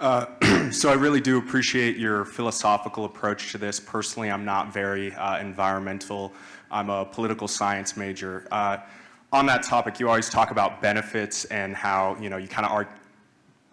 So I really do appreciate your philosophical approach to this. Personally, I'm not very environmental. I'm a political science major. On that topic, you always talk about benefits and how, you kind of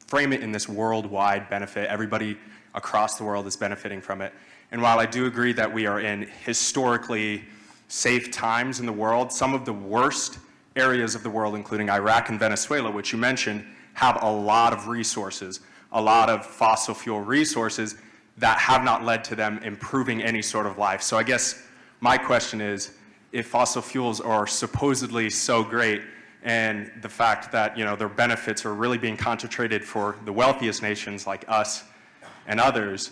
frame it in this worldwide benefit. Everybody across the world is benefiting from it. And while I do agree that we are in historically safe times in the world, some of the worst areas of the world, including Iraq and Venezuela, which you mentioned, have a lot of resources, a lot of fossil fuel resources that have not led to them improving any sort of life. So I guess my question is, if fossil fuels are supposedly so great, and the fact that their benefits are really being concentrated for the wealthiest nations like us and others,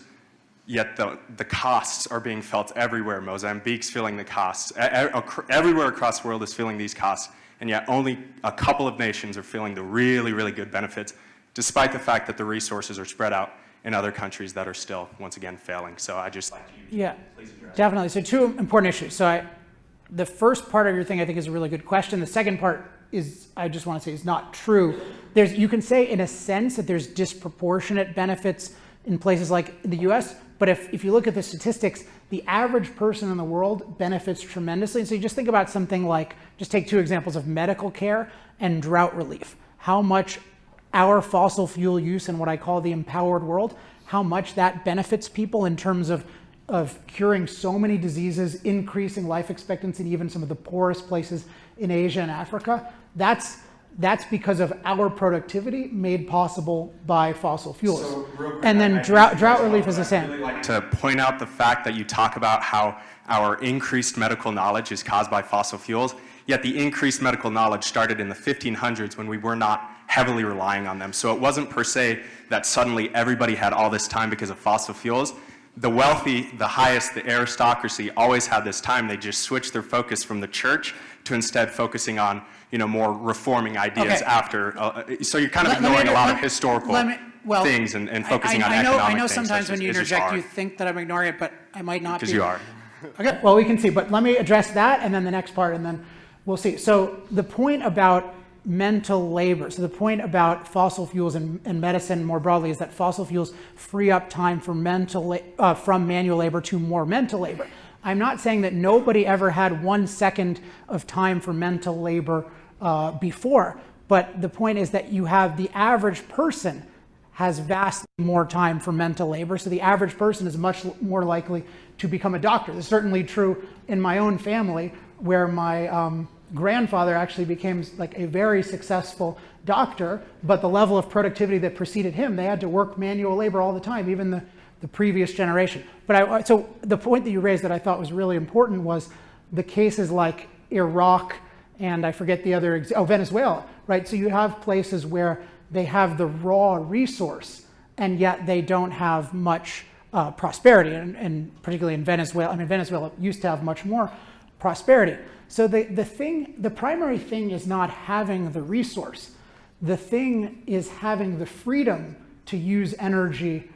yet the costs are being felt everywhere. Mozambique's feeling the costs. Everywhere across the world is feeling these costs, and yet only a couple of nations are feeling the really, really good benefits, despite the fact that the resources are spread out in other countries that are still, once again, failing. So I just like you. Yeah, definitely. So two important issues. So the first part of your thing I think is a really good question. The second part is, I just want to say, is not true. You can say in a sense that there's disproportionate benefits in places like the US, but if you look at the statistics, the average person in the world benefits tremendously. And so you just think about something like, just take two examples of medical care and drought relief. How much our fossil fuel use in what I call the empowered world, how much that benefits people in terms of curing so many diseases, increasing life expectancy in even some of the poorest places in Asia and Africa. That's because of our productivity made possible by fossil fuels. So, and then drought relief is the same. I'd really like to point out the fact that you talk about how our increased medical knowledge is caused by fossil fuels, yet the increased medical knowledge started in the 1500s when we were not heavily relying on them. So it wasn't per se that suddenly everybody had all this time because of fossil fuels. The wealthy, the highest, the aristocracy always had this time. They just switched their focus from the church to instead focusing on more reforming ideas after. So you're kind of ignoring a lot of historical things and focusing on economic things. I know sometimes when you interject, you think that I'm ignoring it, but I might not be. Because you are. Okay, well, we can see. But let me address that and then the next part, and then we'll see. So the point about mental labor, so the point about fossil fuels and medicine more broadly is that fossil fuels free up time for from manual labor to more mental labor. I'm not saying that nobody ever had 1 second of time for mental labor before, but the point is that you have the average person has vastly more time for mental labor, so the average person is much more likely to become a doctor. This is certainly true in my own family, where my grandfather actually became like a very successful doctor, but the level of productivity that preceded him, they had to work manual labor all the time, even the previous generation. But so the point that you raised that I thought was really important was the cases like Iraq and I forget the other, Venezuela, right? So you have places where they have the raw resource and yet they don't have much prosperity, and particularly in Venezuela. I mean, Venezuela used to have much more prosperity. So the primary thing is not having the resource. The thing is having the freedom to use energy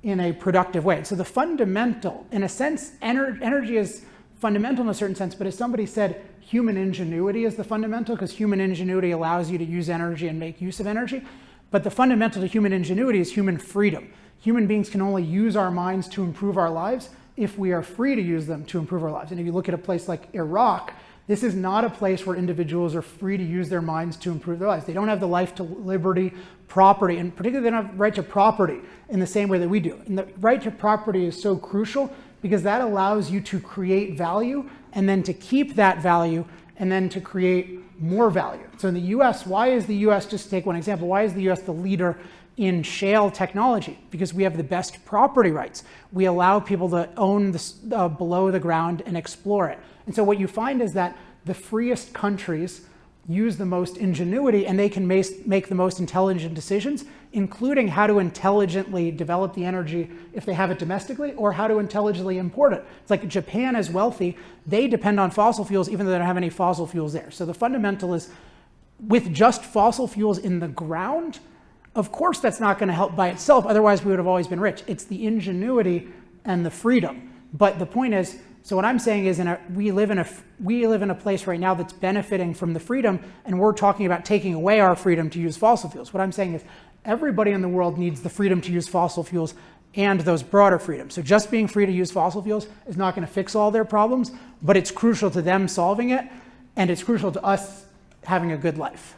in a productive way. So the fundamental, in a sense, energy is fundamental in a certain sense, but as somebody said, human ingenuity is the fundamental, because human ingenuity allows you to use energy and make use of energy. But the fundamental to human ingenuity is human freedom. Human beings can only use our minds to improve our lives if we are free to use them to improve our lives. And if you look at a place like Iraq, this is not a place where individuals are free to use their minds to improve their lives. They don't have the life to liberty, property, and particularly they don't have right to property in the same way that we do. And the right to property is so crucial because that allows you to create value and then to keep that value and then to create more value. So in the US, why is the US, just to take one example, why is the US the leader in shale technology? Because we have the best property rights. We allow people to own this below the ground and explore it. And so what you find is that the freest countries use the most ingenuity and they can make the most intelligent decisions, including how to intelligently develop the energy if they have it domestically or how to intelligently import it. It's like Japan is wealthy. They depend on fossil fuels even though they don't have any fossil fuels there. So the fundamental is with just fossil fuels in the ground, of course that's not going to help by itself. Otherwise we would have always been rich. It's the ingenuity and the freedom. But the point is, so what I'm saying is we live in a place right now that's benefiting from the freedom, and we're talking about taking away our freedom to use fossil fuels. What I'm saying is everybody in the world needs the freedom to use fossil fuels and those broader freedoms. So just being free to use fossil fuels is not going to fix all their problems, but it's crucial to them solving it, and it's crucial to us having a good life.